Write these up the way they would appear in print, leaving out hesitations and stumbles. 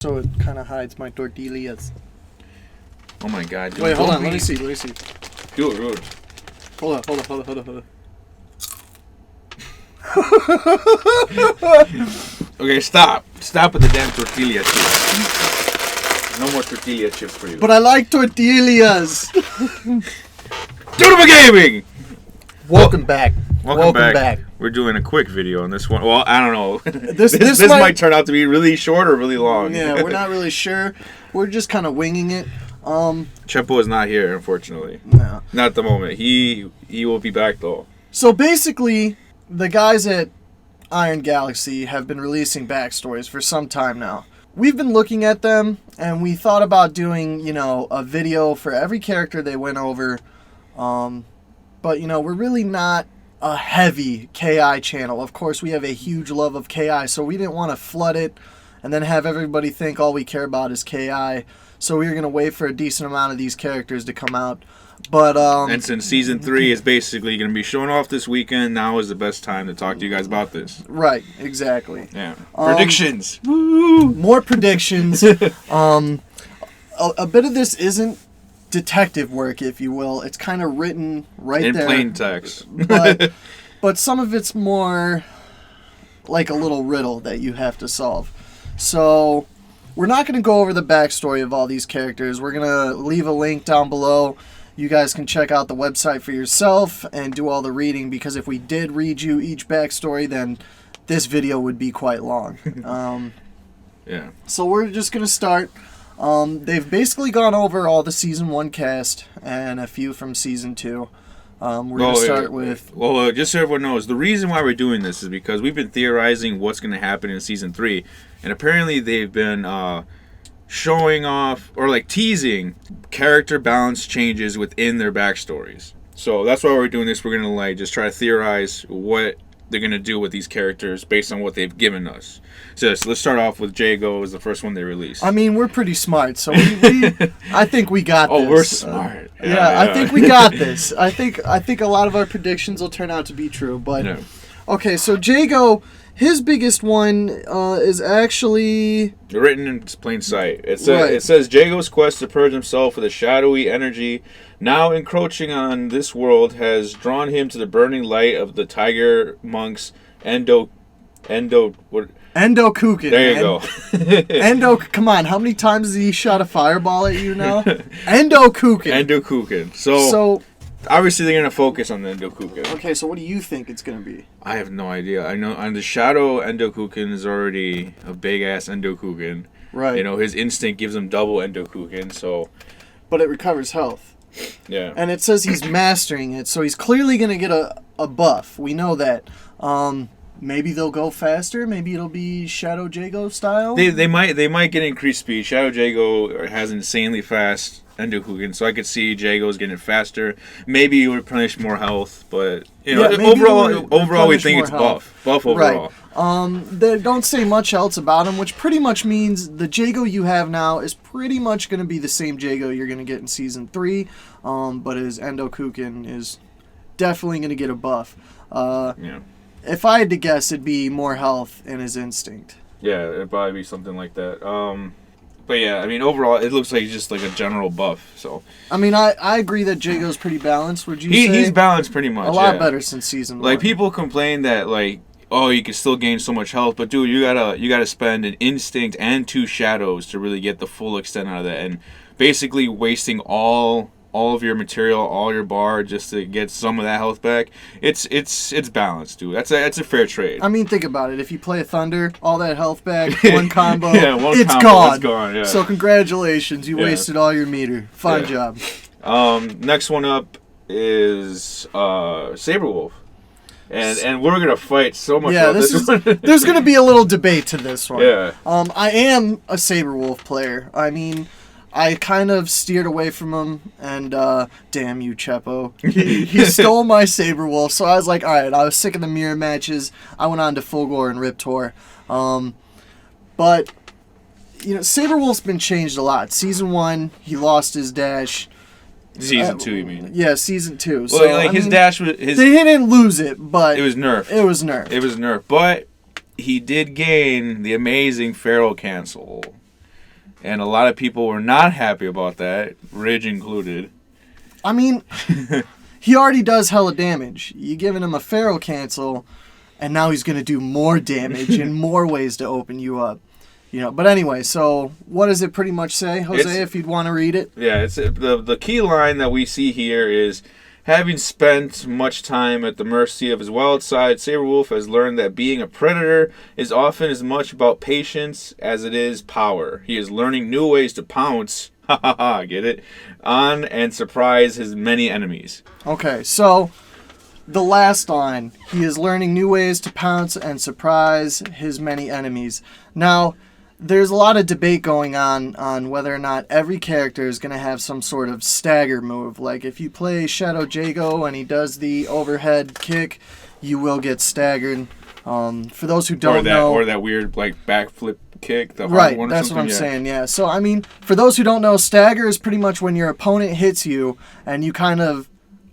So it kind of hides my tortillas. Oh my god. Wait, hold on. Let me see. Do it. Hold on. Okay, stop. Stop with the damn tortilla chips. No more tortilla chips for you. But I like tortillas. Dude Gaming! Welcome back. Welcome back. We're doing a quick video on this one. Well, I don't know. This might turn out to be really short or really long. Yeah, we're not really sure. We're just kind of winging it. Chepo is not here, unfortunately. No. Not at the moment. He will be back, though. So basically, the guys at Iron Galaxy have been releasing backstories for some time now. We've been looking at them, and we thought about doing, a video for every character they went over. But, we're really not a heavy KI channel. Of course, we have a huge love of KI, so we didn't want to flood it and then have everybody think all we care about is KI. So we were going to wait for a decent amount of these characters to come out. But and since Season 3 is basically going to be showing off this weekend, now is the best time to talk to you guys about this. Right, exactly. Yeah. Predictions! Woo! More predictions. A bit of this isn't detective work, if you will. It's kind of written right in there. In plain text. But some of it's more like a little riddle that you have to solve. So we're not going to go over the backstory of all these characters. We're going to leave a link down below. You guys can check out the website for yourself and do all the reading, because if we did read you each backstory, then this video would be quite long. Yeah. So we're just going to start. They've basically gone over all the Season 1 cast and a few from Season 2. We're going to start with... Well, just so everyone knows, the reason why we're doing this is because we've been theorizing what's going to happen in Season 3. And apparently they've been showing off, or like teasing, character balance changes within their backstories. So that's why we're doing this. We're going to just try to theorize what they're going to do with these characters based on what they've given us. So let's start off with Jago as the first one they released. I mean, we're pretty smart, so I think we got this. Oh, we're smart. Yeah, I think we got this. I think a lot of our predictions will turn out to be true. But yeah. Okay, so Jago, his biggest one is actually written in plain sight. It says Jago's quest to purge himself with a shadowy energy now encroaching on this world has drawn him to the burning light of the tiger monk's Endokuken. There you go. Come on, how many times has he shot a fireball at you now? Endokuken. So obviously they're going to focus on the Endokuken. Okay, so what do you think it's going to be? I have no idea. I know on the shadow Endokuken is already a big-ass Endokuken. Right. His instinct gives him double Endokuken, so... But it recovers health. Yeah. And it says he's mastering it, so he's clearly going to get a buff. We know that. Maybe they'll go faster. Maybe it'll be Shadow Jago style. They might get increased speed. Shadow Jago has insanely fast Endokuken, so I could see Jago's getting faster. Maybe it would replenish more health, but overall we think it's buff. Buff overall. Right. They don't say much else about him, which pretty much means the Jago you have now is pretty much going to be the same Jago you're going to get in Season 3, but his Endokuken is definitely going to get a buff. Yeah. If I had to guess, it'd be more health and his instinct. Yeah, it'd probably be something like that. But yeah, I mean, overall, it looks like just like a general buff. So I mean, I agree that Jago's pretty balanced. Would you say? He's balanced pretty much. A lot better since Season 1. Like, people complain that, like, oh, you can still gain so much health, but dude, you gotta spend an instinct and 2 shadows to really get the full extent out of that, and basically wasting all of your material, all your bar, just to get some of that health back. It's balanced, dude. That's a fair trade. I mean, think about it. If you play a Thunder, all that health back, one combo, it's gone. Yeah. So congratulations, you wasted all your meter. Fine job. Next one up is Saberwolf. And we're gonna fight so much about this one. There's gonna be a little debate to this one. Yeah. I am a Saberwolf player. I mean, I kind of steered away from him, and damn you, Chepo. He stole my Saberwolf, so I was like, alright, I was sick of the mirror matches. I went on to Fulgor and Riptor. But, Saberwolf's been changed a lot. Season 1, he lost his dash. Season 2, you mean? Yeah, Season 2. Well, so, his dash was... They didn't lose it, but... It was nerfed. It was nerfed. But he did gain the amazing Feral Cancel. And a lot of people were not happy about that, Ridge included. I mean, he already does hella damage. You're giving him a Feral Cancel, and now he's going to do more damage in more ways to open you up. But anyway, so what does it pretty much say, Jose, if you'd want to read it? Yeah, it's the key line that we see here is, having spent much time at the mercy of his wild side, Saberwolf has learned that being a predator is often as much about patience as it is power. He is learning new ways to pounce, get it, on and surprise his many enemies. Okay, so the last line, he is learning new ways to pounce and surprise his many enemies. Now, there's a lot of debate going on whether or not every character is going to have some sort of stagger move. Like, if you play Shadow Jago and he does the overhead kick, you will get staggered. For those who don't know... Or that weird, like, backflip kick. The right, one or that's what I'm yeah. saying, yeah. So, I mean, for those who don't know, stagger is pretty much when your opponent hits you and you kind of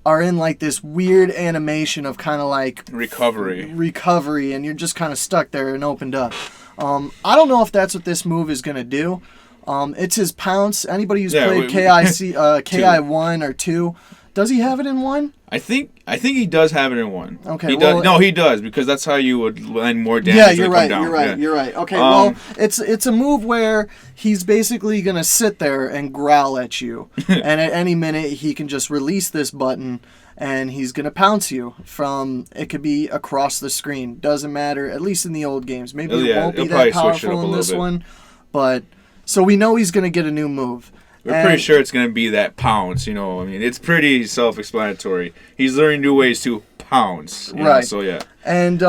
are in, like, this weird animation of kind of, like... Recovery, and you're just kind of stuck there and opened up. I don't know if that's what this move is going to do. It's his pounce. Anybody who's played KI1 or 2, does he have it in 1? I think he does have it in 1. Okay, he does. No, he does, because that's how you would land more damage. Yeah, you're right. You're right. Okay, well, it's a move where he's basically going to sit there and growl at you, and at any minute he can just release this button. And he's going to pounce you from, it could be across the screen. Doesn't matter, at least in the old games. Maybe it won't be that powerful in this one. But, so we know he's going to get a new move. We're pretty sure it's going to be that pounce, I mean, it's pretty self-explanatory. He's learning new ways to pounce. Right. So, yeah. And,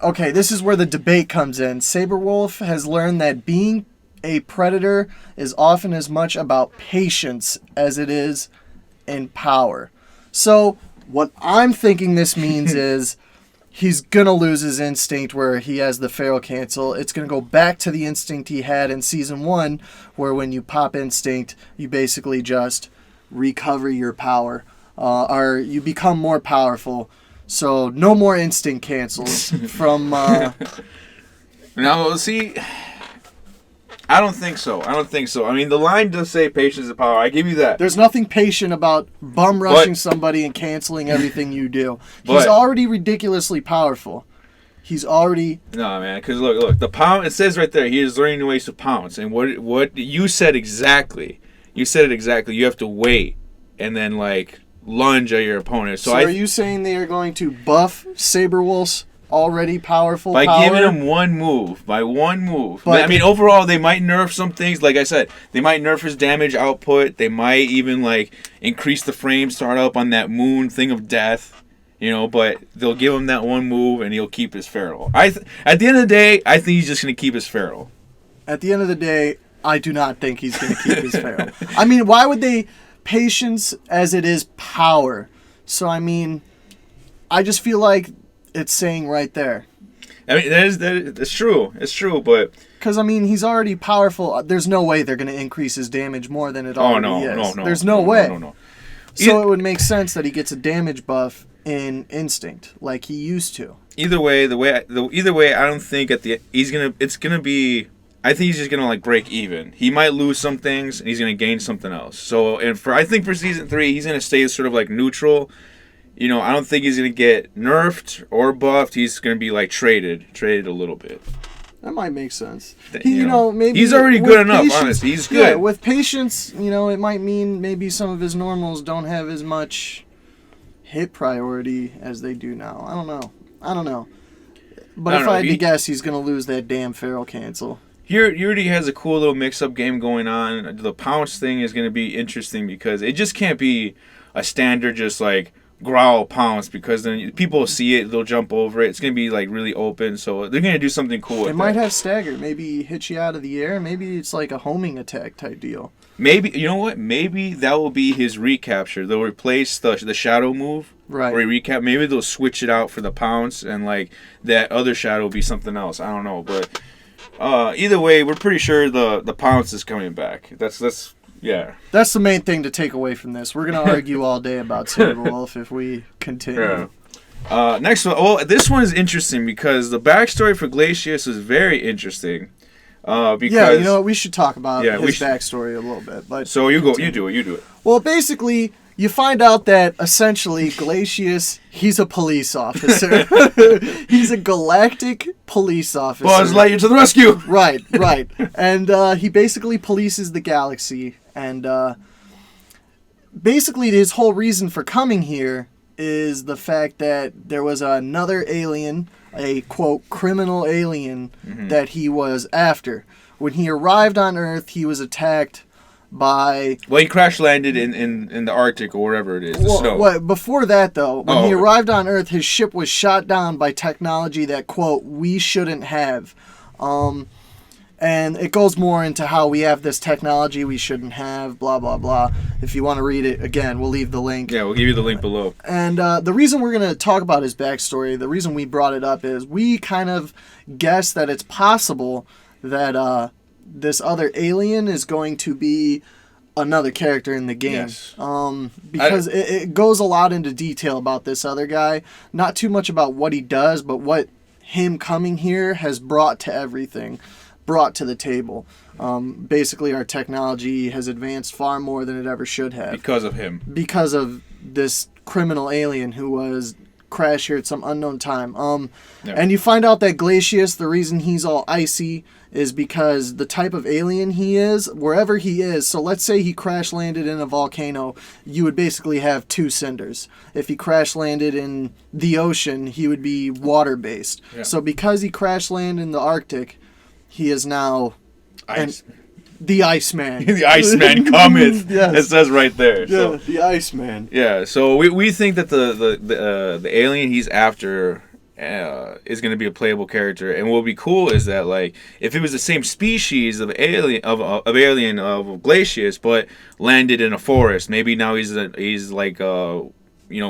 okay, this is where the debate comes in. Saberwolf has learned that being a predator is often as much about patience as it is in power. So, what I'm thinking this means is he's going to lose his instinct where he has the Feral Cancel. It's going to go back to the instinct he had in Season 1, where when you pop instinct, you basically just recover your power. Or you become more powerful. So, no more instinct cancels from... Now, see... I don't think so. I mean, the line does say patience is power. I give you that. There's nothing patient about bum rushing somebody and canceling everything you do. He's already ridiculously powerful. He's already... No, man, because look, the pound, it says right there, he is learning new ways to pounce. And what you said exactly. You said it exactly. You have to wait and then, like, lunge at your opponent. So are you saying they are going to buff Saberwolf's already powerful by power? giving him one move. But, I mean, overall, they might nerf some things. Like I said, they might nerf his damage output. They might even, like, increase the frame start up on that moon thing of death. But they'll give him that one move, and he'll keep his feral. At the end of the day, I think he's just going to keep his feral. At the end of the day, I do not think he's going to keep his feral. I mean, why would they patience as it is power? So, I mean, I just feel like it's saying right there. I mean, it's true. It's true, but... Because, I mean, he's already powerful. There's no way they're going to increase his damage more than it already is. No. There's no way. No. So it would make sense that he gets a damage buff in Instinct, like he used to. Either way, I don't think it's gonna be. I think he's just gonna like break even. He might lose some things, and he's gonna gain something else. So, I think for season 3, he's gonna stay sort of like neutral. I don't think he's gonna get nerfed or buffed. He's gonna be like traded a little bit. That might make sense. Maybe he's already good enough. Honestly, he's good. Yeah, with patience, it might mean maybe some of his normals don't have as much hit priority as they do now. I don't know. But if I had to guess, he's gonna lose that damn feral cancel. Yuri has a cool little mix-up game going on. The pounce thing is gonna be interesting because it just can't be a standard just like growl pounce, because then people see it, they'll jump over it. It's gonna be like really open, so they're gonna do something cool with it. It might have stagger, maybe hit you out of the air, maybe it's like a homing attack type deal. Maybe, you know what, maybe that will be his recapture. They'll replace the shadow move, right? Or maybe they'll switch it out for the pounce, and like that other shadow will be something else. I don't know, but either way, we're pretty sure the pounce is coming back. Yeah. That's the main thing to take away from this. We're going to argue all day about Saberwolf if we continue. Yeah. Next one. Well, this one is interesting because the backstory for Glacius is very interesting. Because yeah, you know what? We should talk about Yeah, his backstory a little bit. But so you do it. well, basically, you find out that essentially Glacius, he's a police officer. He's a galactic police officer. Buzz Lightyear to the rescue! Right. And he basically polices the galaxy. And basically his whole reason for coming here is the fact that there was another alien, a, quote, criminal alien, that he was after. When he arrived on Earth, he was attacked by... Well, he crash landed in the Arctic or wherever it is, the snow. Well, before that, though, when he arrived on Earth, his ship was shot down by technology that, quote, we shouldn't have. And it goes more into how we have this technology we shouldn't have, blah, blah, blah. If you want to read it, again, we'll leave the link. Yeah, we'll give you the link below. And the reason we're going to talk about his backstory, the reason we brought it up is we kind of guess that it's possible that this other alien is going to be another character in the game. Yes. Because it goes a lot into detail about this other guy. Not too much about what he does, but what him coming here has brought to everything. Brought to the table. Basically, our technology has advanced far more than it ever should have. Because of him. Because of this criminal alien who was crashed here at some unknown time. And you find out that Glacius, the reason he's all icy is because the type of alien he is, wherever he is, so let's say he crash landed in a volcano, you would basically have two cinders. If he crash landed in the ocean, he would be water-based. Yeah. So because he crash landed in the Arctic, he is now the Iceman. The Iceman cometh. Yes. It says right there. Yeah, So, the Iceman. yeah, so we think that the alien he's after is going to be a playable character, and what would be cool is that, like, if it was the same species of alien of Glacius, but landed in a forest, maybe now he's like a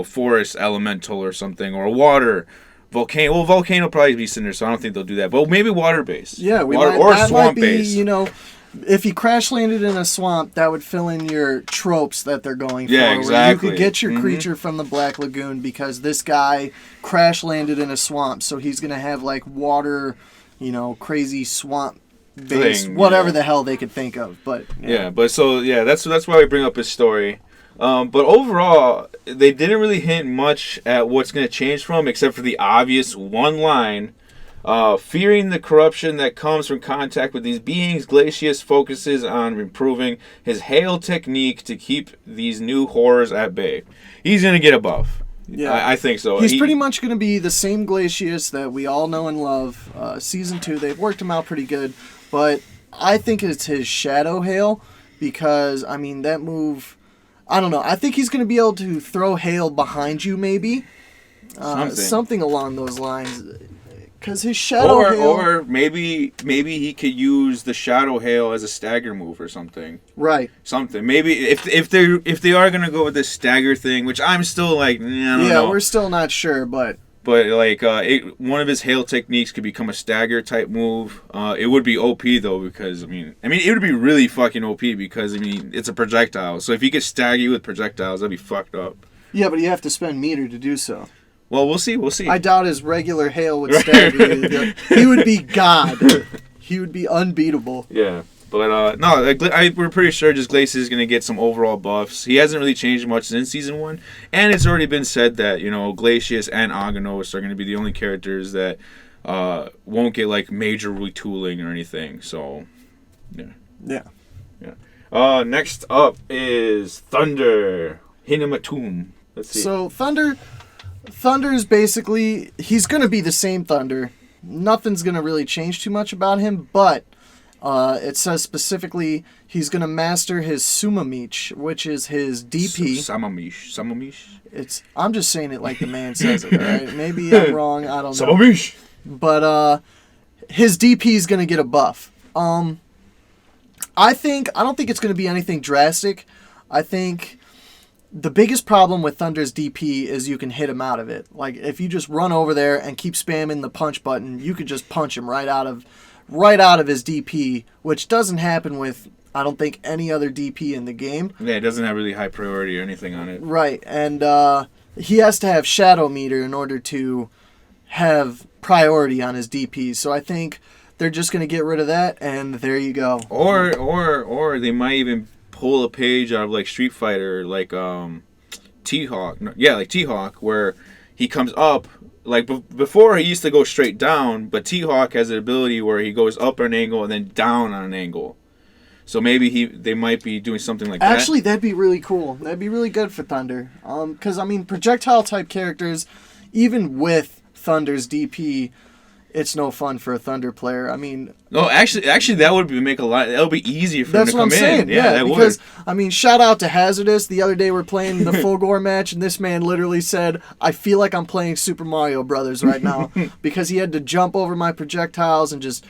forest elemental or something, or a water volcano. Well, volcano probably be cinder, so I don't think they'll do that. But maybe water based. Yeah, or swamp based. If he crash landed in a swamp, that would fill in your tropes that they're going for. Yeah, exactly. You could get your creature from the Black Lagoon because this guy crash landed in a swamp, so he's gonna have like water, crazy swamp based, whatever the hell they could think of. But that's why we bring up his story. But overall, they didn't really hint much at what's going to change from, except for the obvious one line. Fearing the corruption that comes from contact with these beings, Glacius focuses on improving his hail technique to keep these new horrors at bay. He's going to get a buff. Yeah, I think so. He's pretty much going to be the same Glacius that we all know and love. Season 2, they've worked him out pretty good. But I think it's his Shadow Hail because, that move... I don't know. I think he's going to be able to throw hail behind you, maybe. Something along those lines. Because his shadow hail... Or maybe he could use the shadow hail as a stagger move or something. Right. Something. Maybe if they are going to go with this stagger thing, which I'm still like, I don't know. Yeah, we're still not sure, but... But one of his hail techniques could become a stagger type move. It would be OP though because it would be really fucking OP because it's a projectile. So if he could stagger you with projectiles, that'd be fucked up. Yeah, but you have to spend meter to do so. Well, we'll see. I doubt his regular hail would stagger you. He would be God. He would be unbeatable. Yeah. But we're pretty sure just Glacius is going to get some overall buffs. He hasn't really changed much since Season 1. And it's already been said that, Glacius and Aghanos are going to be the only characters that won't get, like, major retooling or anything. So, yeah. Yeah. Next up is Thunder. Hinamatum. Let's see. So, Thunder is basically... He's going to be the same Thunder. Nothing's going to really change too much about him, but... it says specifically he's going to master his Sumamich, which is his DP. Samamish. I'm just saying it like the man says it, right? Maybe I'm wrong, I don't know. Samamish. But his DP is going to get a buff. I don't think it's going to be anything drastic. I think the biggest problem with Thunder's DP is you can hit him out of it. Like if you just run over there and keep spamming the punch button, you could just punch him right out of his DP, which doesn't happen with, I don't think, any other DP in the game. Yeah, it doesn't have really high priority or anything on it. Right, and he has to have Shadow Meter in order to have priority on his DP. So I think they're just going to get rid of that, and there you go. Or they might even pull a page out of like Street Fighter, like T-Hawk. Yeah, like T-Hawk, where he comes up. Like before, he used to go straight down, but T-Hawk has an ability where he goes up an angle and then down on an angle. So maybe they might be doing something like that. Actually, that'd be really cool. That'd be really good for Thunder. Because I mean, projectile type characters, even with Thunder's DP, it's no fun for a Thunder player. I mean, no, actually, that would make a lot. That would be easier for them to come in. That's what I'm saying. Yeah, that because would. I mean, shout out to Hazardous. The other day we're playing the Fulgore match, and this man literally said, "I feel like I'm playing Super Mario Brothers right now," because he had to jump over my projectiles and just.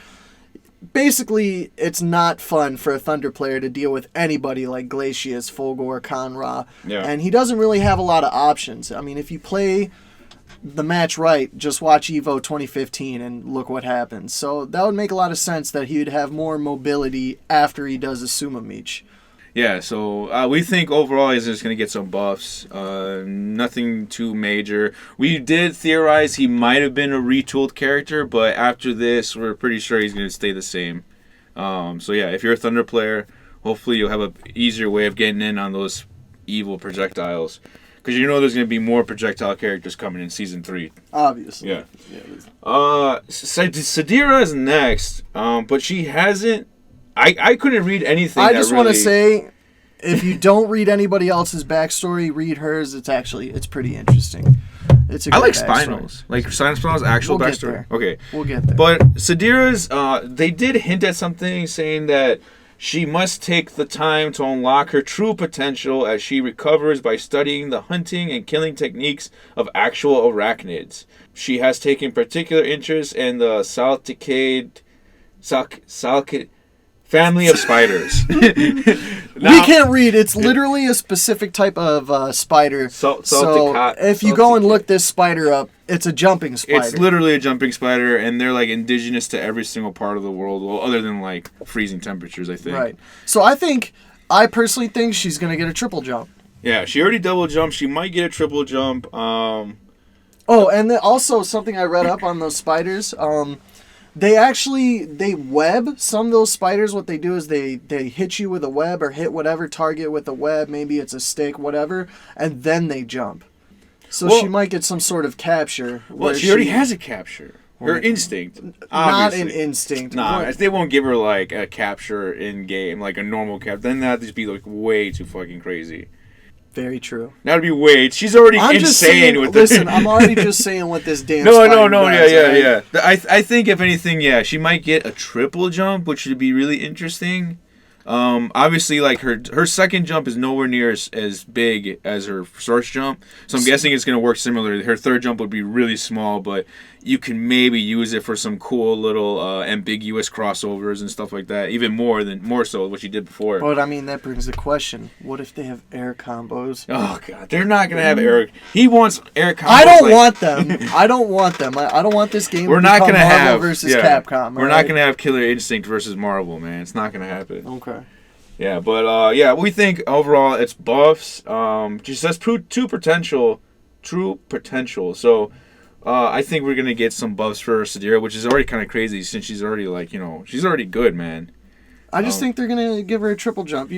Basically, it's not fun for a Thunder player to deal with anybody like Glacius, Fulgore, Conra, and he doesn't really have a lot of options. I mean, if you play the match right, just watch Evo 2015 and look what happens. So that would make a lot of sense that he would have more mobility after he does a Suma Meech. Yeah, so we think overall he's just going to get some buffs. Nothing too major. We did theorize he might have been a retooled character, but after this, we're pretty sure he's going to stay the same. So yeah, if you're a Thunder player, hopefully you'll have an easier way of getting in on those evil projectiles. Because you know there's going to be more projectile characters coming in Season 3. Obviously. Yeah. Sadira is next, but she hasn't... I couldn't read anything. I just want to say, if you don't read anybody else's backstory, read hers. It's pretty interesting. It's a good I like backstory. Spinals. Like Spinals' actual We'll backstory. Okay. We'll get there. But Sadira's, they did hint at something saying that she must take the time to unlock her true potential as she recovers by studying the hunting and killing techniques of actual arachnids. She has taken particular interest in the Salticade... family of spiders. We can't read. It's literally a specific type of spider. So if you go and look this spider up, it's a jumping spider. It's literally a jumping spider, and they're like indigenous to every single part of the world, well, other than like freezing temperatures, I think. Right. So I personally think she's going to get a triple jump. Yeah, she already double jumped. She might get a triple jump. And then also something I read up on those spiders. They web some of those spiders. What they do is they hit you with a web or hit whatever target with a web. Maybe it's a stick, whatever, and then they jump. So she might get some sort of capture. Well, she already has a capture. Her instinct. Not Obviously. an instinct. Nah, they won't give her like a capture in game, like a normal cap. Then that'd just be like way too fucking crazy. Very true. That'd be way. She's already insane with this. Listen, I'm already just saying what this damn. No, does, yeah. I think if anything, yeah, she might get a triple jump, which would be really interesting. Obviously, like her second jump is nowhere near as big as her first jump, so I'm guessing it's gonna work similarly. Her third jump would be really small, but you can maybe use it for some cool little ambiguous crossovers and stuff like that. Even more so than what she did before. But I mean, that brings the question: what if they have air combos? Oh god, they're not gonna have air. He wants air combos. I don't want them. I don't want them. I don't want this game. We're to not become gonna Marvel have versus Capcom. We're not gonna have Killer Instinct versus Marvel, man. It's not gonna happen. Okay. Yeah, but we think overall it's buffs. She says true potential. So I think we're gonna get some buffs for Sadira, which is already kind of crazy since she's already she's already good, man. I just think they're gonna give her a triple jump,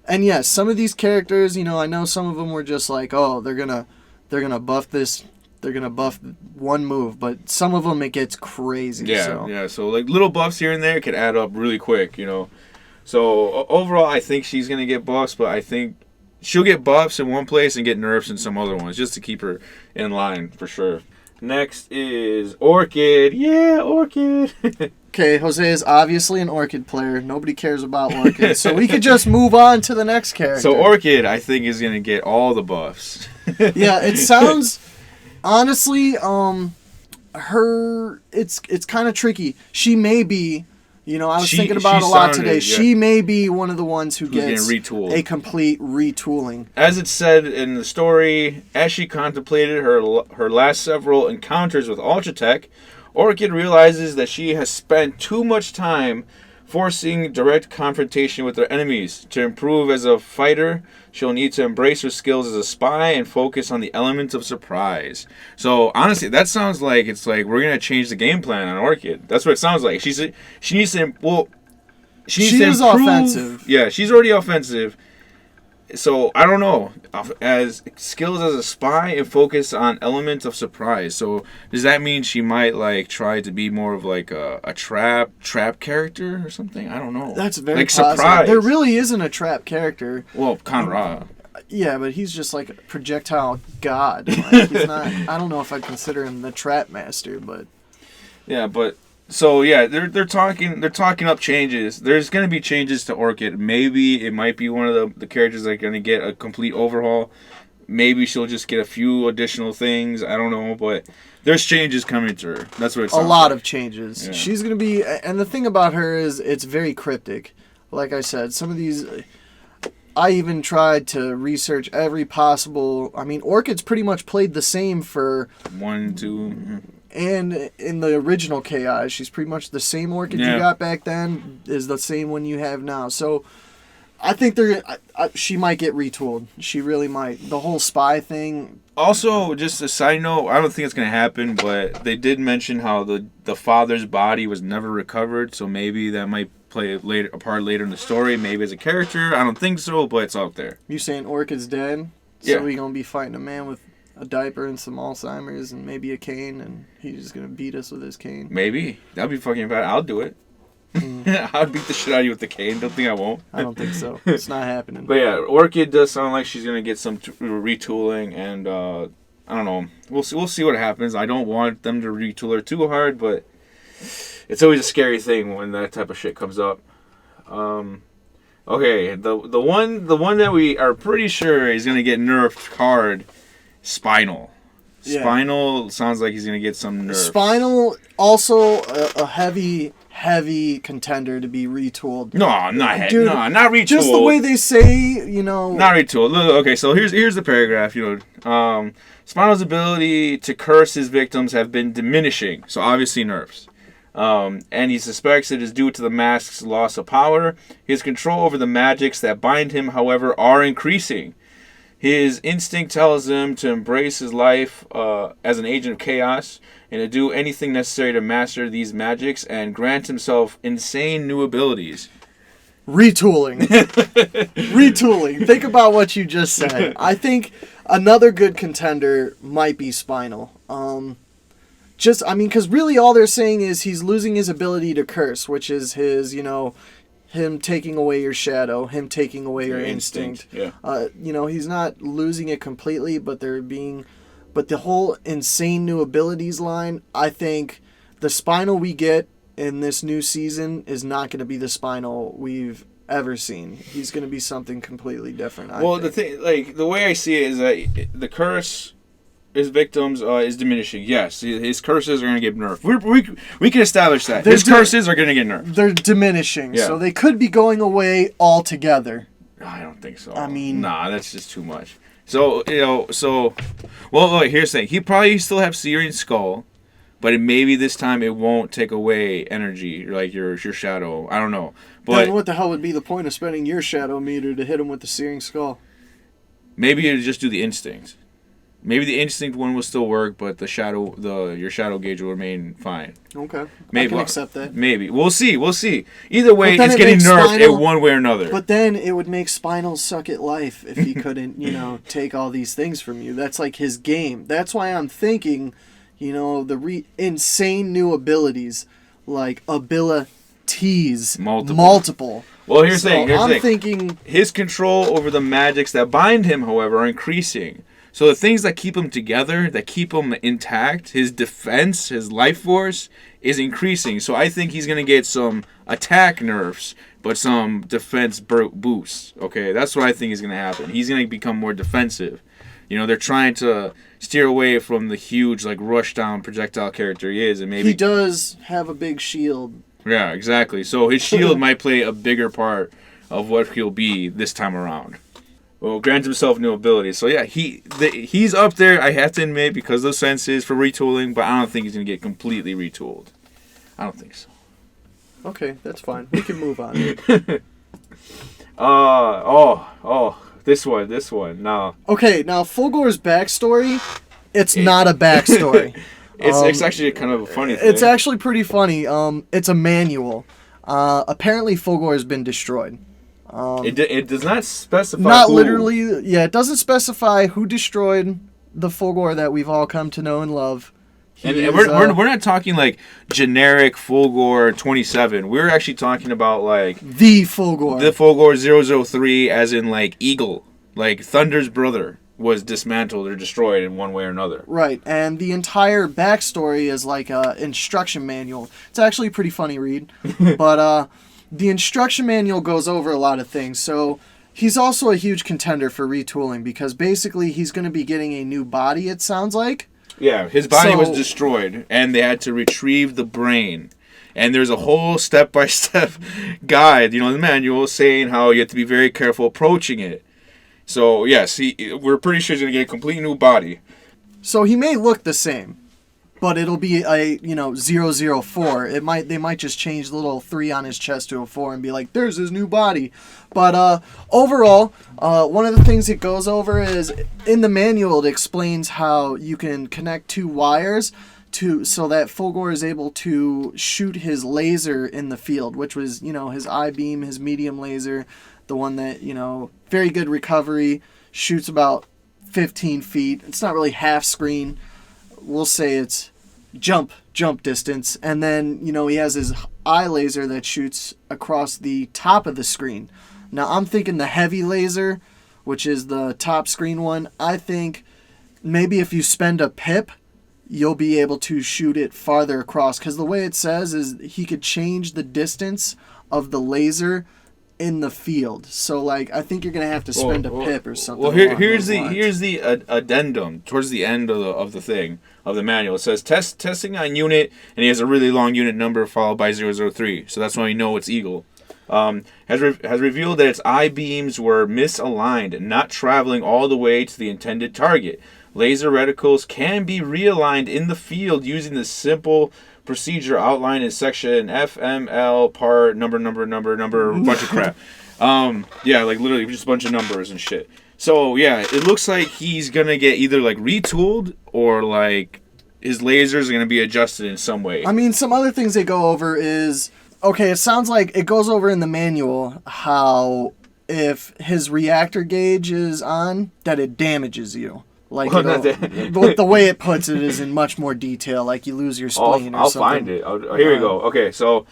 and yes, some of these characters, I know some of them were just like, oh, they're gonna buff this. They're gonna buff one move, but some of them it gets crazy. Yeah. So like little buffs here and there could add up really quick, So overall, I think she's gonna get buffs, but I think she'll get buffs in one place and get nerfs in some other ones, just to keep her in line for sure. Next is Orchid. Yeah, Orchid. Okay, Jose is obviously an Orchid player. Nobody cares about Orchid, so we could just move on to the next character. So Orchid, I think, is gonna get all the buffs. Yeah, it sounds honestly, it's kind of tricky. She may be. I was thinking about it a lot today. Yeah. She may be one of the ones who gets a complete retooling. As it said in the story, as she contemplated her last several encounters with Ultratech, Orchid realizes that she has spent too much time forcing direct confrontation with their enemies. To improve as a fighter, she'll need to embrace her skills as a spy and focus on the element of surprise. So honestly, that sounds like it's like we're gonna change the game plan on Orchid. That's what it sounds like. She needs to She is offensive. Yeah, she's already offensive. So I don't know. As skills as a spy and focus on elements of surprise. So does that mean she might like try to be more of like a trap character or something? I don't know. That's very like possible. surprise. There really isn't a trap character. Well, Conra. Yeah, but he's just like a projectile god. Like, he's not. I don't know if I'd consider him the trap master, but Yeah, but so yeah, they're talking up changes. There's gonna be changes to Orchid. Maybe it might be one of the characters that are gonna get a complete overhaul. Maybe she'll just get a few additional things. I don't know, but there's changes coming to her. That's what it's a lot of changes. Yeah. She's gonna be, and the thing about her is it's very cryptic. Like I said, some of these. I even tried to research every possible. I mean, Orchid's pretty much played the same for 1, 2. And in the original KI, she's pretty much the same Orchid you got back then is the same one you have now. So I think she might get retooled. She really might. The whole spy thing. Also, just a side note, I don't think it's going to happen, but they did mention how the father's body was never recovered, so maybe that might play a part later in the story, maybe as a character. I don't think so, but it's out there. You saying Orchid's dead? Yeah. So we going to be fighting a man with a diaper and some Alzheimer's and maybe a cane, and he's just going to beat us with his cane? Maybe. That'd be fucking bad. I'll do it. I'll beat the shit out of you with the cane. Don't think I won't. I don't think so. It's not happening. But yeah, Orchid does sound like she's gonna get some retooling, and I don't know. We'll see what happens. I don't want them to retool her too hard, but it's always a scary thing when that type of shit comes up. Okay, the one that we are pretty sure is gonna get nerfed hard, Spinal. Yeah. Spinal sounds like he's gonna get some nerf. Spinal also a heavy contender to be retooled. No, not Dude, not retooled. Just the way they say, you know. Not retooled. Okay, so here's the paragraph. Spinal's ability to curse his victims have been diminishing, so obviously nerfs. And he suspects it is due to the mask's loss of power. His control over the magics that bind him, however, are increasing. His instinct tells him to embrace his life as an agent of chaos and to do anything necessary to master these magics and grant himself insane new abilities. Retooling. Retooling. Think about what you just said. I think another good contender might be Spinal. Because really all they're saying is he's losing his ability to curse, which is his, him taking away your shadow, him taking away your instinct. Yeah. He's not losing it completely, but the whole insane new abilities line, I think the Spinal we get in this new season is not going to be the Spinal we've ever seen. He's going to be something completely different. I think. The thing, the way I see it is that the curse his victims is diminishing. Yes, his curses are going to get nerfed. We can establish that. His curses are going to get nerfed. They're diminishing, yeah. So they could be going away altogether. I don't think so. I mean, nah, that's just too much. So look, here's the thing. He probably still have Searing Skull, but maybe this time it won't take away energy, like your shadow. I don't know. But then what the hell would be the point of spending your shadow meter to hit him with the Searing Skull? Maybe it'd just do the instinct. Maybe the instinct one will still work, but your shadow gauge will remain fine. Okay, maybe, I can accept that. Maybe we'll see. Either way, it's getting nerfed in one way or another. But then it would make Spinal suck at life if he couldn't, take all these things from you. That's like his game. That's why I'm thinking, the insane new abilities, like abilities, multiple. Well, here's the thing. I'm thinking his control over the magics that bind him, however, are increasing. So the things that keep him together, that keep him intact, his defense, his life force, is increasing. So I think he's going to get some attack nerfs, but some defense boosts. Okay, that's what I think is going to happen. He's going to become more defensive. They're trying to steer away from the huge, rush down projectile character he is, and maybe he does have a big shield. Yeah, exactly. So his shield might play a bigger part of what he'll be this time around. Well, grant himself new abilities. So yeah, he's up there, I have to admit, because of senses for retooling, but I don't think he's going to get completely retooled. I don't think so. Okay, that's fine. We can move on. This one. No. Okay, now Fulgore's backstory, it's not a backstory. It's actually kind of a funny thing. It's actually pretty funny. It's a manual. Apparently Fulgore has been destroyed. It does not specify Not who. literally, yeah, it doesn't specify who destroyed the Fulgore that we've all come to know and love. And we're not talking like generic Fulgore 27. We're actually talking about like the Fulgore. the Fulgore 003, as in like Eagle, like Thunder's brother was dismantled or destroyed in one way or another. Right, and the entire backstory is like a instruction manual. It's actually a pretty funny read, but the instruction manual goes over a lot of things. So he's also a huge contender for retooling because basically he's going to be getting a new body, it sounds like. Yeah, his body was destroyed, and they had to retrieve the brain. And there's a whole step-by-step guide, the manual, saying how you have to be very careful approaching it. So, yes, we're pretty sure he's going to get a complete new body. So he may look the same, but it'll be a 004. They might just change the little 3 on his chest to a 4 and be like, there's his new body. But overall, one of the things it goes over is in the manual it explains how you can connect 2 wires so that Fulgore is able to shoot his laser in the field, which was his I-beam, his medium laser, the one that very good recovery, shoots about 15 feet. It's not really half screen. We'll say it's jump distance, and then he has his eye laser that shoots across the top of the screen. Now I'm thinking the heavy laser, which is the top screen one. I think maybe if you spend a pip, you'll be able to shoot it farther across, because the way it says is he could change the distance of the laser in the field. So like I think you're gonna have to spend a pip or something. Well, here's the addendum towards the end of the manual. It says testing on unit, and he has a really long unit number followed by 003. So that's why we know it's Eagle. Has revealed that its I-beams were misaligned, not traveling all the way to the intended target. Laser reticles can be realigned in the field using the simple procedure outlined in section FML part number, a bunch of crap. Yeah, like literally just a bunch of numbers and shit. So yeah, it looks like he's gonna get either like retooled or like his lasers are gonna be adjusted in some way. I mean, some other things they go over is, okay, it sounds like it goes over in the manual how if his reactor gauge is on, that it damages you. Like the way it puts it is in much more detail, like you lose your spleen or something. I'll find it. Here we go. Okay, so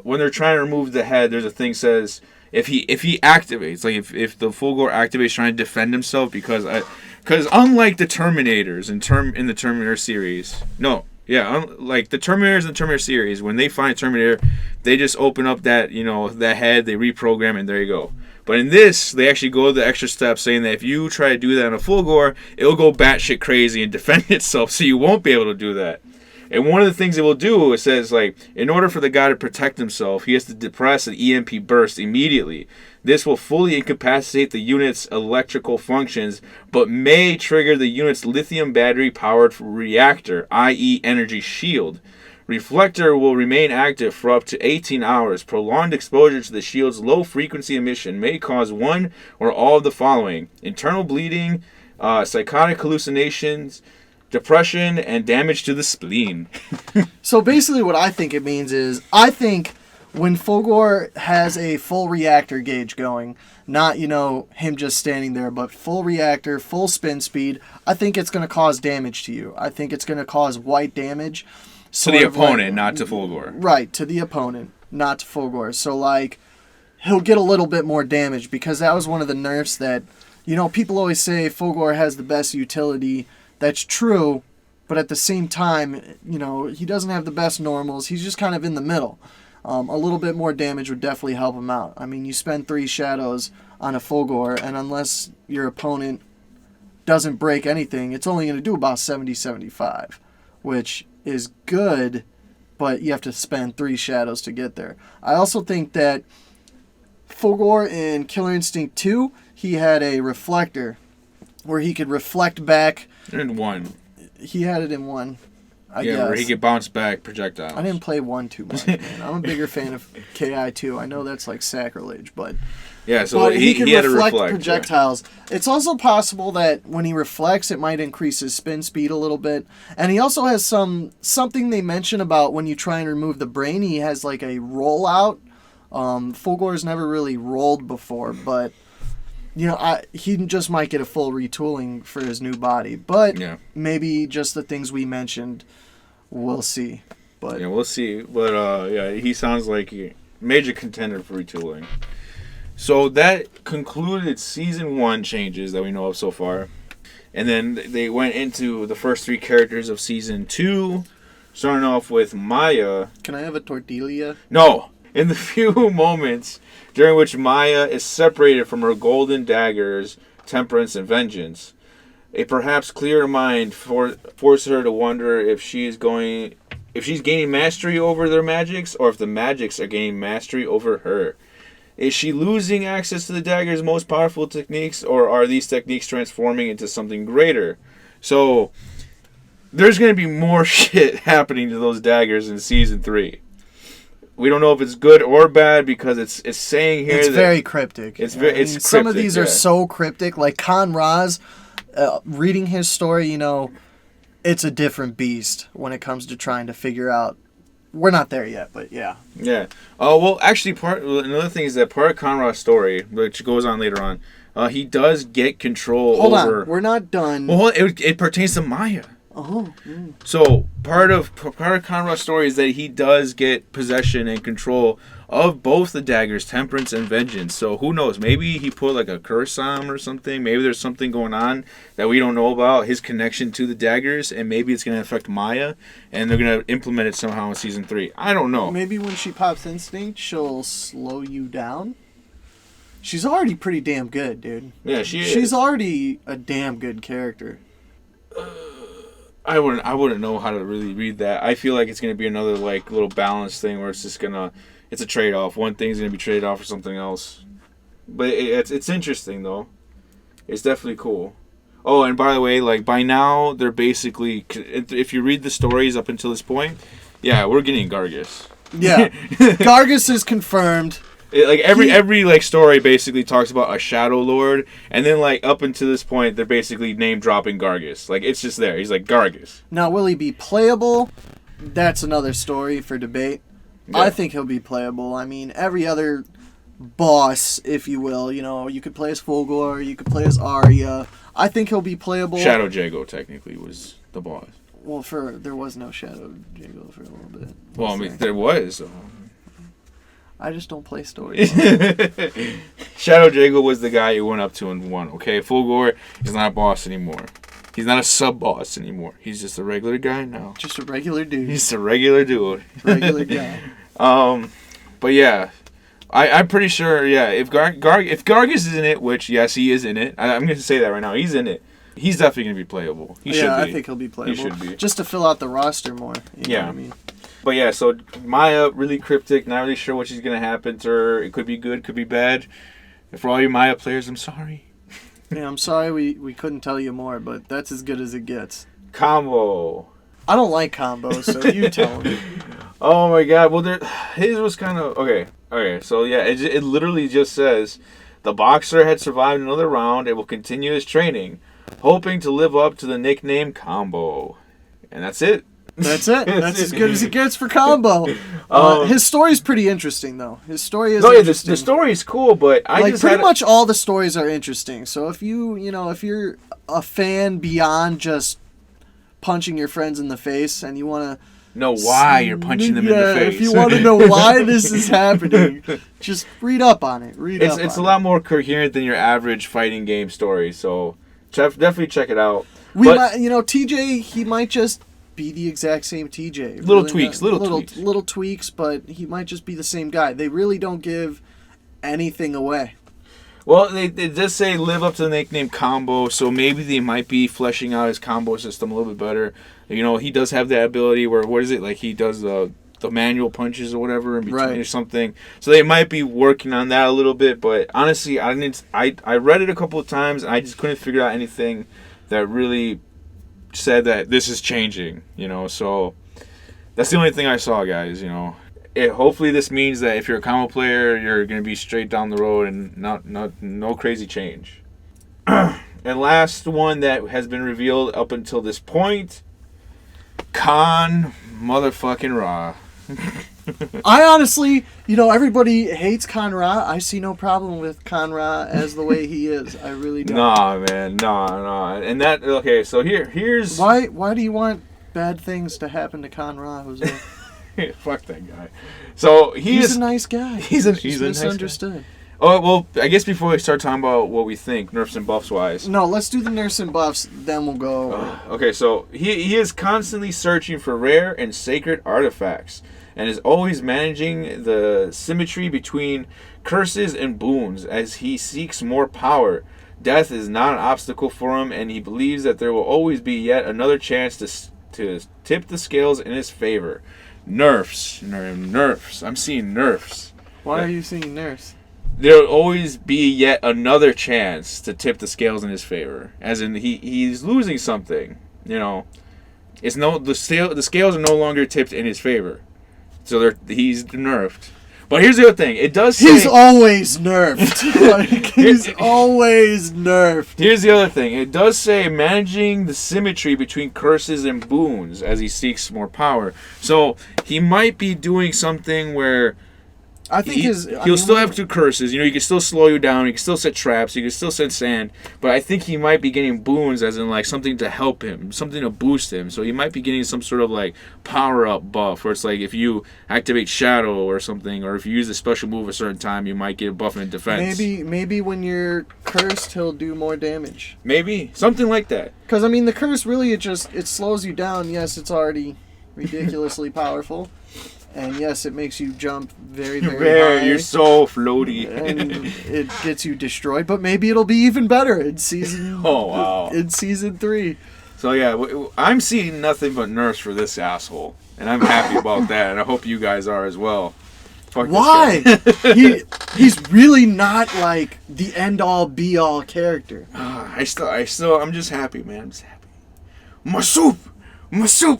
when they're trying to remove the head, there's a thing says if he activates, like if the Fulgore activates trying to defend himself, because unlike the Terminators in the Terminator series, like the Terminators in the Terminator series, when they find a Terminator, they just open up that that head, they reprogram, and there you go. But in this, they actually go the extra step, saying that if you try to do that on a Fulgore, it'll go batshit crazy and defend itself, so you won't be able to do that. And one of the things it will do, it says, like, in order for the guy to protect himself, he has to depress an EMP burst immediately. This will fully incapacitate the unit's electrical functions, but may trigger the unit's lithium battery-powered reactor, i.e. energy shield. Reflector will remain active for up to 18 hours. Prolonged exposure to the shield's low-frequency emission may cause one or all of the following: internal bleeding, psychotic hallucinations, depression, and damage to the spleen. So basically what I think it means is, I think when Fulgore has a full reactor gauge going, not, him just standing there, but full reactor, full spin speed, I think it's going to cause damage to you. I think it's going to cause white damage. To the opponent, not to Fulgore. Right, to the opponent, not to Fulgore. So, like, he'll get a little bit more damage, because that was one of the nerfs that, people always say Fulgore has the best utility. That's true, but at the same time, he doesn't have the best normals. He's just kind of in the middle. A little bit more damage would definitely help him out. I mean, you spend 3 shadows on a Fulgore, and unless your opponent doesn't break anything, it's only going to do about 70-75, which is good, but you have to spend 3 shadows to get there. I also think that Fulgore in Killer Instinct 2, he had a reflector where he could reflect back. In 1. He had it in 1. I Yeah, guess. where he could bounce back projectiles. I didn't play 1 too much, man. I'm a bigger fan of KI 2. I know that's like sacrilege, but Yeah, so but he can had to reflect reflect. projectiles. It's also possible that when he reflects, it might increase his spin speed a little bit. And he also has something they mention about when you try and remove the brain. He has like a rollout. Fulgore's never really rolled before, but he just might get a full retooling for his new body. But maybe just the things we mentioned, we'll see. But yeah, we'll see. But yeah, he sounds like a major contender for retooling. So that concluded season 1 changes that we know of so far. And then they went into the first 3 characters of season 2, starting off with Maya. Can I have a tortilla? No! In the few moments during which Maya is separated from her golden daggers, Temperance and Vengeance, a perhaps clearer mind forces her to wonder if she's gaining mastery over their magics, or if the magics are gaining mastery over her. Is she losing access to the dagger's most powerful techniques, or are these techniques transforming into something greater? So, there's going to be more shit happening to those daggers in season 3. We don't know if it's good or bad because it's saying here it's that very cryptic. It's cryptic, some of these are so cryptic. Like Khan Raz, reading his story, it's a different beast when it comes to trying to figure out. We're not there yet, but yeah. Yeah. Oh well, actually, another thing is that part of Khan Raz's story, which goes on later on, he does get control Hold over. on, we're not done. Well, it pertains to Maya. Oh. So part of Khan Raz's story is that he does get possession and control of both the daggers, Temperance and Vengeance. So who knows? Maybe he put like a curse on him or something. Maybe there's something going on that we don't know about, his connection to the daggers, and maybe it's going to affect Maya, and they're going to implement it somehow in season 3. I don't know. Maybe when she pops Instinct, she'll slow you down. She's already pretty damn good, dude. Yeah, she is. She's already a damn good character. I wouldn't know how to really read that. I feel like it's going to be another like little balance thing where it's just it's a trade-off. One thing's going to be traded off for something else. But it's interesting though. It's definitely cool. Oh, and by the way, like by now they're basically, if you read the stories up until this point, yeah, we're getting Gargus. Yeah. Gargus is confirmed. Every like story basically talks about a Shadow Lord, and then like up until this point they're basically name dropping Gargus. Like it's just there. He's like Gargus. Now will he be playable? That's another story for debate. Yeah. I think he'll be playable. I mean, every other boss, if you will, you could play as Fulgore, you could play as Arya. I think he'll be playable. Shadow Jago technically was the boss. Well, there was no Shadow Jago for a little bit. Well, I mean, there was. I just don't play stories. Shadow Jago was the guy you went up to and won. Okay, Fulgore is not a boss anymore. He's not a sub-boss anymore. He's just a regular guy now. Just a regular dude. He's a regular dude. Regular guy. But yeah, I'm pretty sure. Yeah, if Gargus is in it, which yes, he is in it. I'm going to say that right now. He's in it. He's definitely going to be playable. He should be. I think he'll be playable. He should be. Just to fill out the roster more. You know what I mean? But yeah, so Maya, really cryptic, not really sure what's going to happen to her. It could be good, could be bad. And for all you Maya players, I'm sorry. Yeah, I'm sorry we couldn't tell you more, but that's as good as it gets. Combo. I don't like combos, so you tell me. Oh my god, well, his was kind of... Okay, so yeah, it literally just says, the boxer had survived another round and will continue his training, hoping to live up to the nickname Combo. And that's it. That's it. That's as good as it gets for Combo. His story's pretty interesting, though. His story is interesting. The story's cool, but pretty much all the stories are interesting. So if if you're a fan beyond just punching your friends in the face and you want to know why you're punching them in the face, if you want to know why this is happening, just read up on it. It's a lot more coherent than your average fighting game story. So definitely check it out. TJ, he might just be the exact same TJ. Little tweaks, but he might just be the same guy. They really don't give anything away. Well, they just say live up to the nickname Combo, so maybe they might be fleshing out his combo system a little bit better. He does have that ability where, what is it, like he does the manual punches or whatever in between or something. So they might be working on that a little bit, but honestly, I read it a couple of times and I just couldn't figure out anything that really said that this is changing, so that's the only thing I saw, guys, hopefully this means that if you're a combo player, you're going to be straight down the road and no crazy change. And last one that has been revealed up until this point, Khan motherfucking Ra. I honestly, everybody hates Khan Ra. I see no problem with Khan Ra as the way he is. I really don't. Nah, man, nah. And that, okay, so here's... Why do you want bad things to happen to Khan Ra, Jose? Fuck that guy. So he's a nice guy. He's a misunderstood. Nice guy. Oh, well, I guess before we start talking about what we think, nerfs and buffs wise. No, let's do the nerfs and buffs, then we'll go. Okay, so he is constantly searching for rare and sacred artifacts, and is always managing the symmetry between curses and boons as he seeks more power. Death is not an obstacle for him, and he believes that there will always be yet another chance to tip the scales in his favor. Nerfs. I'm seeing nerfs. Why are you seeing nerfs? There'll always be yet another chance to tip the scales in his favor. As in, he's losing something. It's the scales are no longer tipped in his favor, so he's nerfed. But here's the other thing: it does say he's always nerfed. He's always nerfed. Here's the other thing: it does say managing the symmetry between curses and boons as he seeks more power. So he might be doing something where. I think he'll still have two curses. He can still slow you down. He can still set traps. He can still set sand. But I think he might be getting boons, as in like something to help him, something to boost him. So he might be getting some sort of like power up buff, where it's like if you activate Shadow or something, or if you use a special move a certain time, you might get a buff in defense. Maybe when you're cursed, he'll do more damage. Maybe something like that. Because the curse really it slows you down. Yes, it's already ridiculously powerful. And yes, it makes you jump very, very high. You're so floaty. And it gets you destroyed. But maybe it'll be even better in season. Oh wow! In season 3. So yeah, I'm seeing nothing but nerfs for this asshole, and I'm happy about that. And I hope you guys are as well. Fuck Why? He's really not like the end all be all character. I'm just happy, man. I'm just happy. My soup.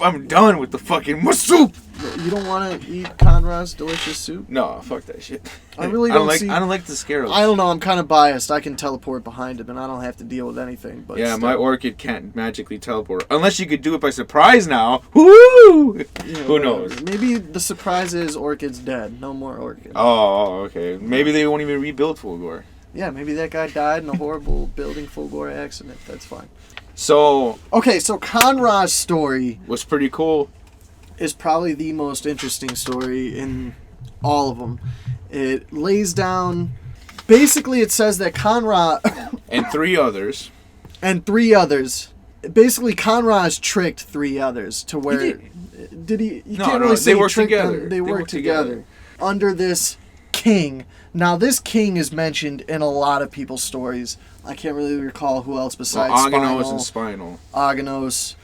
I'm done with the fucking my soup. You don't want to eat Conrad's delicious soup? No, fuck that shit. I really don't see... I don't like the scarabs. I don't know. I'm kind of biased. I can teleport behind him, and I don't have to deal with anything. But yeah, my orchid can't magically teleport unless you could do it by surprise now. Woo! Who knows? Maybe the surprise is Orchid's dead. No more Orchid. Oh, okay. Maybe they won't even rebuild Fulgore. Yeah, maybe that guy died in a horrible building Fulgore accident. That's fine. So Conrad's story was pretty cool. Is probably the most interesting story in all of them. It lays down... Basically, it says that Conrad... and 3 others. Basically, Conrad's tricked 3 others to where... Did he... You can't really say they work together. Them. They work together. Under this king. Now, this king is mentioned in a lot of people's stories. I can't really recall who else besides Aghanos and Spinal. Aghanos.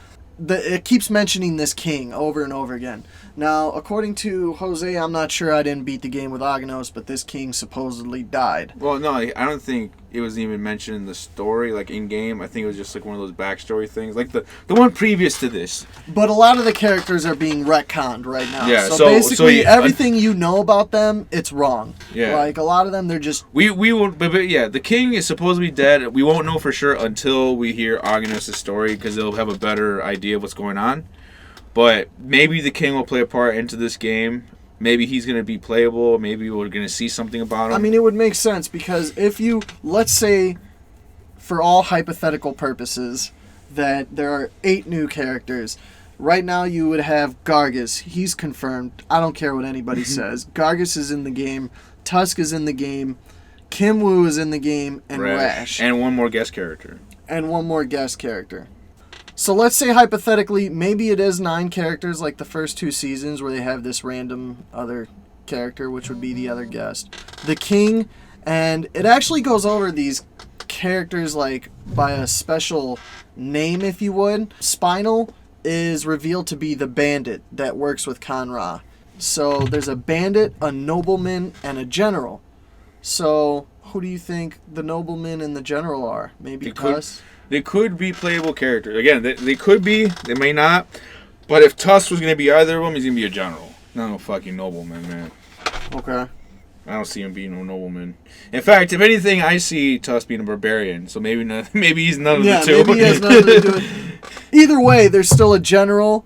It keeps mentioning this king over and over again. Now, according to Jose, I'm not sure I didn't beat the game with Aghanos, but this king supposedly died. Well, no, I don't think it was even mentioned in the story, like in-game. I think it was just like one of those backstory things, like the one previous to this. But a lot of the characters are being retconned right now. Yeah, so basically everything you know about them, it's wrong. Yeah. Like, a lot of them, they're just... We won't... But yeah, the king is supposedly dead. We won't know for sure until we hear Aghanos' story, because they'll have a better idea of what's going on. But maybe the king will play a part into this game. Maybe he's going to be playable. Maybe we're going to see something about him. I mean, it would make sense because if you, let's say, for all hypothetical purposes, that there are 8 new characters. Right now you would have Gargus. He's confirmed. I don't care what anybody says. Gargus is in the game. Tusk is in the game. Kim Woo is in the game. And Rash. And one more guest character. So let's say hypothetically, maybe it is 9 characters like the first 2 seasons where they have this random other character, which would be the other guest. The king, and it actually goes over these characters like by a special name, if you would. Spinal is revealed to be the bandit that works with Conra. So there's a bandit, a nobleman, and a general. So who do you think the nobleman and the general are? Maybe Tusk? They could be playable characters. Again, they could be. They may not. But if Tusk was going to be either of them, he's going to be a general. Not no fucking nobleman, man. Okay. I don't see him being no nobleman. In fact, if anything, I see Tusk being a barbarian. So maybe not, maybe he's none of the two. Yeah, maybe he has nothing to do with it. Either way, there's still a general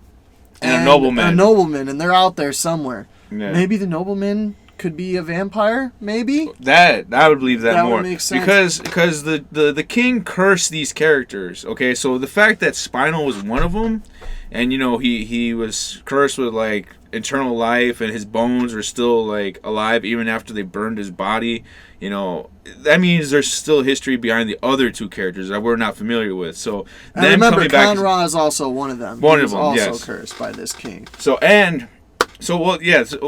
and a nobleman. A nobleman, and they're out there somewhere. Yeah. Maybe the nobleman could be a vampire, maybe? I would believe that more. Would make sense. Because the king cursed these characters. Okay, so the fact that Spinal was one of them, and you know he was cursed with like eternal life, and his bones are still like alive even after they burned his body. You know, that means there's still history behind the other two characters that we're not familiar with. So and then remember, coming back, Ra is also one of them. One he of them, also yes. cursed by this king. And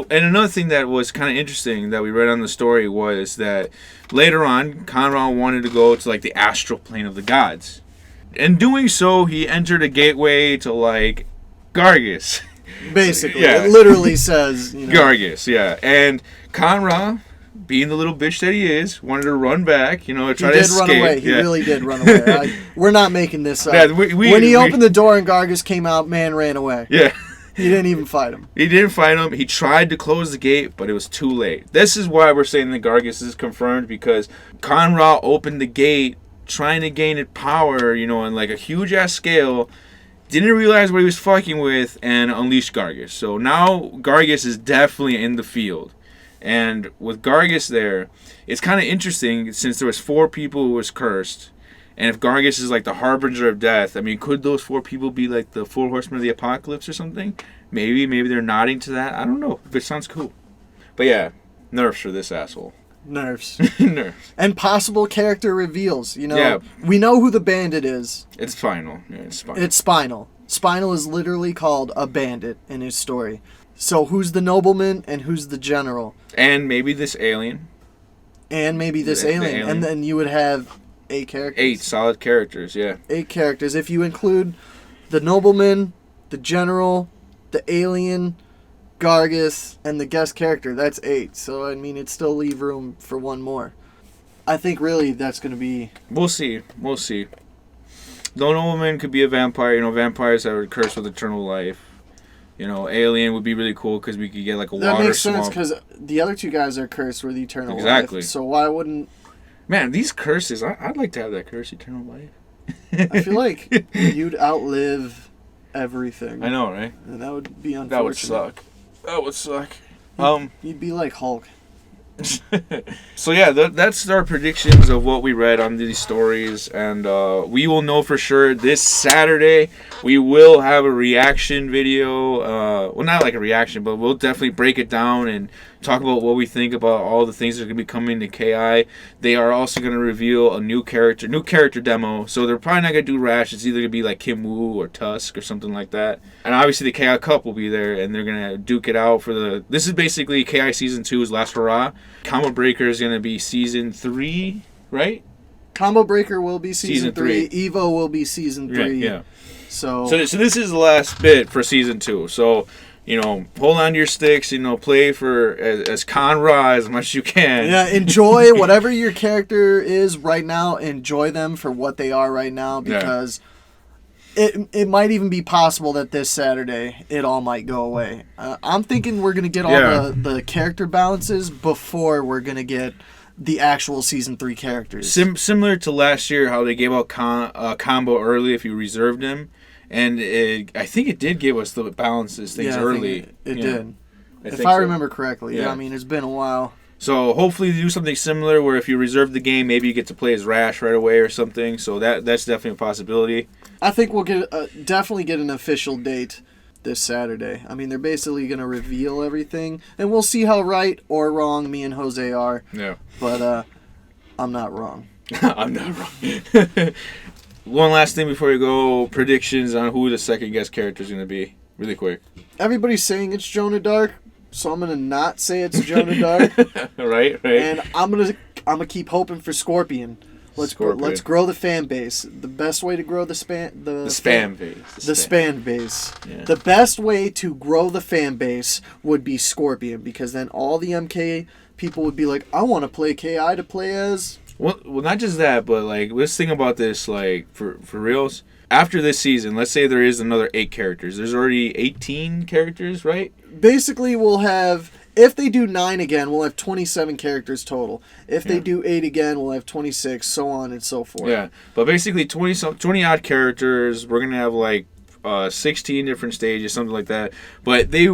another thing that was kind of interesting that we read on the story was that later on, Conrad wanted to go to like the astral plane of the gods. In doing so, he entered a gateway to like Gargus. Basically, Yeah. it literally says, you know, Gargus, yeah. And Conrad, being the little bitch that he is, wanted to run back, you know, try to escape. He did run away. He really did run away. We're not making this up. Yeah, when he opened the door and Gargus came out, man ran away. Yeah. He didn't even fight him. He didn't fight him. He tried to close the gate, but it was too late. This is why we're saying that Gargus is confirmed, because Conrad opened the gate trying to gain it power, you know, on like a huge ass scale. Didn't realize what he was fucking with and unleashed Gargus. So now Gargus is definitely in the field. And with Gargus there, it's kind of interesting since there was 4 people who was cursed. And if Gargus is like the harbinger of death, I mean, could those 4 people be like the 4 horsemen of the apocalypse or something? Maybe they're nodding to that. I don't know. But it sounds cool. But yeah, nerfs for this asshole. Nerfs. Nerfs. And possible character reveals. You know, Yeah. we know who the bandit is. It's Spinal. Yeah, it's Spinal. It's Spinal. Spinal is literally called a bandit in his story. So who's the nobleman and who's the general? And maybe this alien. And maybe this alien. And then you would have 8 characters. 8 solid characters, yeah. 8 characters. If you include the nobleman, the general, the alien, Gargus, and the guest character, that's 8. So, I mean, it'd still leave room for one more. I think really that's going to be... We'll see. The nobleman could be a vampire. You know, vampires that are cursed with eternal life. You know, alien would be really cool because we could get like a water swamp. That makes sense because the other 2 guys are cursed with eternal life. Exactly. So why wouldn't... Man, these curses, I'd like to have that curse, eternal life. I feel like you'd outlive everything. I know, right? And that would be unfortunate. That would suck. You'd be like Hulk. So yeah, that's our predictions of what we read on these stories, and we will know for sure this Saturday. We will have a reaction video. Well, not like a reaction, but we'll definitely break it down and talk about what we think about all the things that are going to be coming to KI. They are also going to reveal a new character demo. So they're probably not going to do Rash. It's either going to be like Kim Woo or Tusk or something like that. And obviously the KI Cup will be there, and they're going to duke it out for the... This is basically KI Season 2's last hurrah. Combo Breaker is going to be Season 3, right? Combo Breaker will be Season 3. 3. Evo will be Season 3. Yeah. So this is the last bit for Season 2. So... You know, hold on to your sticks. You know, play for as Conra as much as you can. Yeah, enjoy whatever your character is right now. Enjoy them for what they are right now, because it might even be possible that this Saturday it all might go away. I'm thinking we're gonna get all the character balances before we're gonna get the actual Season 3 characters. Similar to last year, how they gave out combo early if you reserved them. And I think it did give us the balances things early. It did. If I remember correctly. Yeah, I mean, it's been a while. So hopefully do something similar where if you reserve the game, maybe you get to play as Rash right away or something. So that's definitely a possibility. I think we'll definitely get an official date this Saturday. I mean, they're basically going to reveal everything. And we'll see how right or wrong me and Jose are. Yeah. But I'm not wrong. I'm not wrong. One last thing before we go, predictions on who the second guest character is going to be. Really quick. Everybody's saying it's Jonah Dark, so I'm going to not say it's Jonah Dark. Right. And I'm gonna keep hoping for Scorpion. Let's grow the fan base. The best way to grow the spam base. Yeah. The best way to grow the fan base would be Scorpion, because then all the MK people would be like, I want to play KI to play as Well, not just that, but like let's think about this like for reals. After this season, let's say there is another 8 characters. There's already 18 characters, right? Basically, we'll have, if they do 9 again, we'll have 27 characters total. If they do 8 again, we'll have 26, so on and so forth. Yeah, but basically 20 odd characters. We're gonna have like 16 different stages, something like that. But they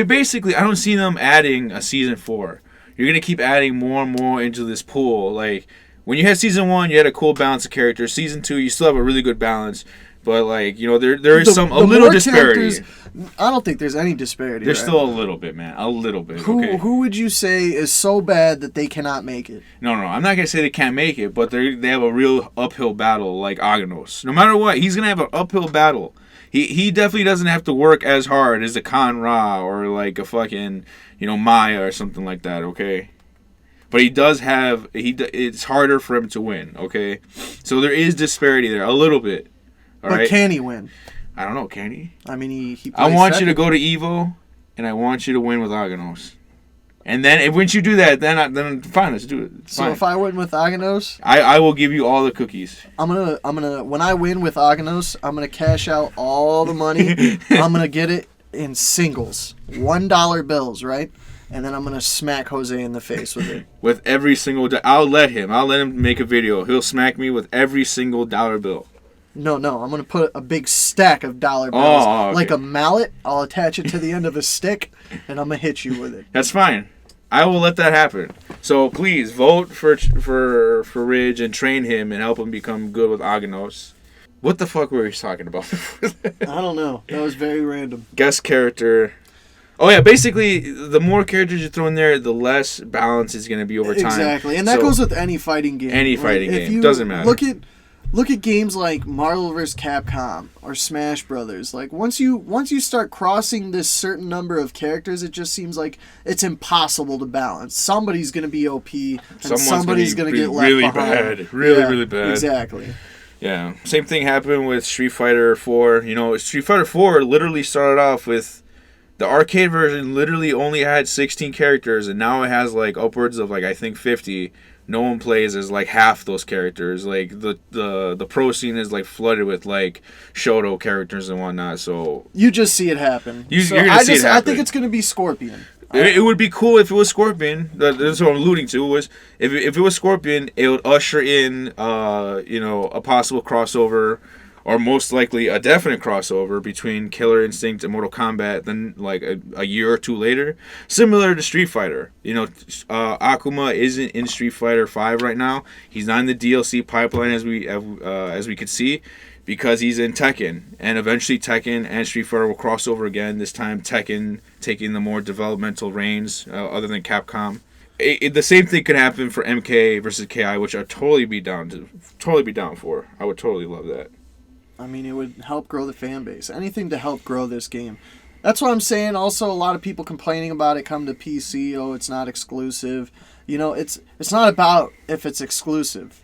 basically, I don't see them adding a season 4. You're gonna keep adding more and more into this pool. Like when you had season 1, you had a cool balance of characters. Season 2, you still have a really good balance. But like, you know, there is a little disparity. I don't think there's any disparity. There's still a little bit, man. A little bit. Who would you say is so bad that they cannot make it? No. I'm not gonna say they can't make it, but they have a real uphill battle like Agnos. No matter what, he's gonna have an uphill battle. He definitely doesn't have to work as hard as a Khan Ra or like a fucking, you know, Maya or something like that. Okay. But he does have it's harder for him to win. Okay. So there is disparity there a little bit. All right? Can he win? I don't know, can he? I mean, he I want you to go to Evo, and I want you to win with Agnos. And then, once you do that, then fine, let's do it. So if I win with Agnos, I will give you all the cookies. I'm gonna when I win with Agnos, I'm gonna cash out all the money. I'm gonna get it in singles, $1 bills, right? And then I'm gonna smack Jose in the face with it. With every single, I'll let him make a video. He'll smack me with every single dollar bill. No, I'm going to put a big stack of dollar bills. Oh, okay. Like a mallet. I'll attach it to the end of a stick, and I'm going to hit you with it. That's fine. I will let that happen. So please, vote for Ridge and train him and help him become good with Agnos. What the fuck were we talking about before that? I don't know. That was very random. Guest character. Oh, yeah, basically, the more characters you throw in there, the less balance is going to be over time. Exactly, and that goes with any fighting game. Any fighting game. Doesn't matter. Look at games like Marvel vs. Capcom or Smash Brothers. Like once you start crossing this certain number of characters, it just seems like it's impossible to balance. Somebody's going to be OP and somebody's going to get left really behind. Bad. Really bad. Exactly. Yeah. Same thing happened with Street Fighter 4. You know, Street Fighter 4 literally started off with the arcade version literally only had 16 characters, and now it has like upwards of like I think 50. No one plays as like half those characters. Like the pro scene is like flooded with like Shoto characters and whatnot. So you just see it happen. You're gonna see it happen. I think it's gonna be Scorpion. It would be cool if it was Scorpion. That's what I'm alluding to. Was if it was Scorpion, it would usher in a possible crossover, or most likely a definite crossover between Killer Instinct and Mortal Kombat. Then like a year or two later, similar to Street Fighter. You know, Akuma isn't in Street Fighter 5 right now. He's not in the DLC pipeline as we could see, because he's in Tekken, and eventually Tekken and Street Fighter will cross over again. This time Tekken taking the more developmental reins, other than Capcom. The same thing could happen for MK versus KI, which I'd totally be down for. I would totally love that. I mean, it would help grow the fan base. Anything to help grow this game. That's what I'm saying. Also, a lot of people complaining about it come to PC. Oh, it's not exclusive. You know, it's not about if it's exclusive.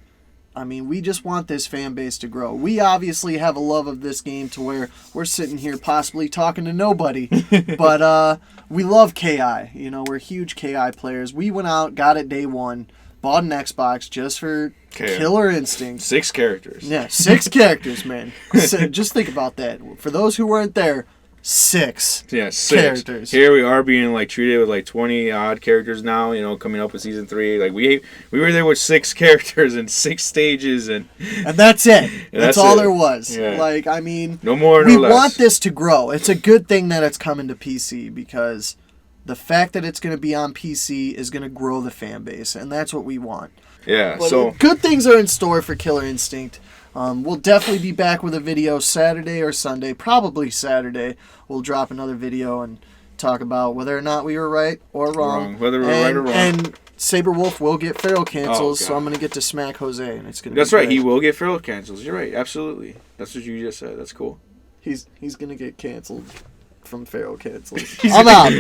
I mean, we just want this fan base to grow. We obviously have a love of this game to where we're sitting here possibly talking to nobody. But we love KI. You know, we're huge KI players. We went out, got it day one, bought an Xbox just for Killer Instinct. 6 characters. Yeah, 6 characters, man. So just think about that. For those who weren't there, 6. Yeah, 6 characters. Here we are being like treated with like 20 odd characters now. You know, coming up with season 3. Like we were there with 6 characters and 6 stages, and that's it. That's all there was. Yeah. Like, I mean, no more, no we less. We want this to grow. It's a good thing that it's coming to PC, because the fact that it's going to be on PC is going to grow the fan base, and that's what we want. Yeah. But so good things are in store for Killer Instinct. We'll definitely be back with a video Saturday or Sunday. Probably Saturday. We'll drop another video and talk about whether or not we were right or wrong. Whether we're right or wrong. And Saberwolf will get feral cancels, Oh, so I'm going to get to smack Jose, and it's going to. That's be right. great. He will get feral cancels. You're right. Absolutely. That's what you just said. That's cool. He's going to get canceled from feral cancels. I'm out.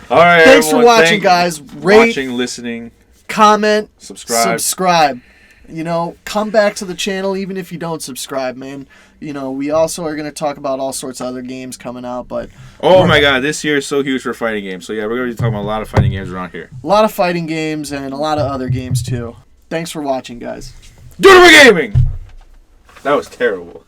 All right. Thanks everyone. for watching, guys. Rate, watching, listening, comment, subscribe. You know, come back to the channel even if you don't subscribe, man. You know, we also are going to talk about all sorts of other games coming out, but... Oh my god, this year is so huge for fighting games. So yeah, we're going to be talking about a lot of fighting games around here. A lot of fighting games and a lot of other games, too. Thanks for watching, guys. Dude, gaming! That was terrible.